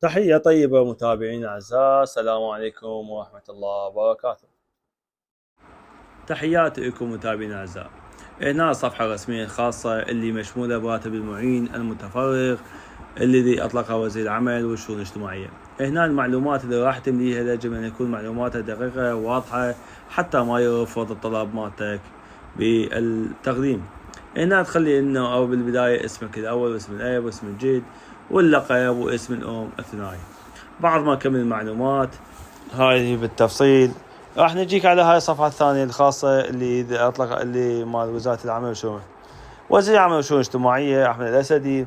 تحية طيبة متابعينا الأعزاء، السلام عليكم ورحمة الله وبركاته. تحياتي لكم متابعينا الأعزاء. هنا الصفحة الرسمية الخاصة اللي مشمولة براتب المعين المتفرغ الذي أطلقها وزير العمل والشؤون الاجتماعية. هنا المعلومات اللي راح تمليها يجب أن يكون معلوماتها دقيقة وواضحة حتى ما يرفض الطلب مالتك بالتقديم. هنا تخلي إنه أو بالبداية اسمك الأول واسم الأب واسم الجد واللقب واسم الأم الثنائي. بعد ما كمل المعلومات هاي بالتفصيل راح نجيك على هاي الصفحة الثانية الخاصة اللي إذا أطلق اللي مال وزارة العمل والشؤون. وزير العمل والشؤون الاجتماعية أحمد الأسدي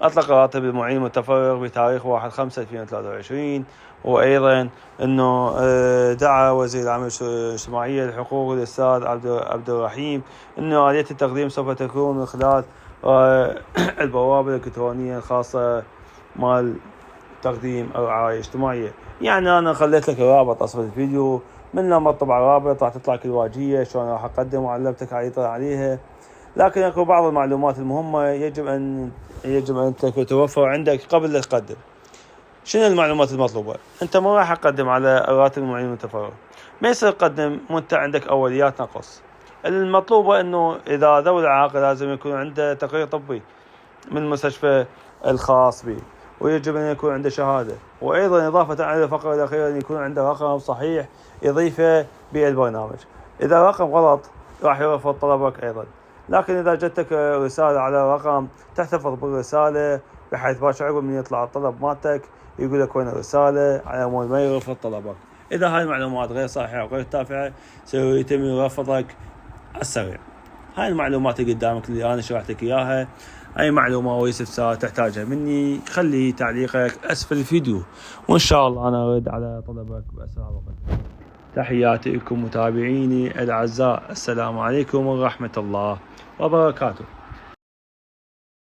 أطلق راتب المعين المتفرغ بتاريخ 1/5/2023. وأيضا أنه دعا وزير العمل والشؤون الاجتماعية لحقوق الأستاذ عبد الرحيم أنه آلية التقديم سوف تكون من خلال البوابة الإلكترونية الخاصة مال تقديم الرعاية الاجتماعية. يعني أنا خليت لك الرابط أسفل الفيديو، من لما تطبع الرابط راح تطلع كل واجهية شلون راح أقدم وعلمتك عليها. لكن اكو بعض المعلومات المهمة يجب أن تتوفر عندك قبل لا تقدم. شنو المعلومات المطلوبة؟ أنت ما راح تقدم على الراتب المعين المتفرغ، ما يصير تقدم وأنت عندك أوليات نقص. المطلوبة أنه إذا ذوي الإعاقة لازم يكون عنده تقرير طبي من المستشفى الخاص به، ويجب أن يكون عنده شهادة، وأيضا إضافة على الفقرة الأخيرة أن يكون عنده رقم صحيح يضيفه بالبرنامج. إذا رقم غلط راح يرفض طلبك أيضا. لكن إذا جتك رسالة على رقم تحتفظ بالرسالة بحيث باش عقب من يطلع الطلب مالتك يقول لك وين الرسالة على مود ما يرفض طلبك. إذا هاي المعلومات غير صحيحة وغير تافهة سيتم رفضك السريع. هاي المعلومات اللي قدامك اللي أنا شرحت لك إياها. أي معلومة أو استفسار تحتاجها مني خلي تعليقك أسفل الفيديو، وإن شاء الله أنا أرد على طلبك بأسرع وقت. تحياتي لكم متابعيني الأعزاء، السلام عليكم ورحمة الله وبركاته.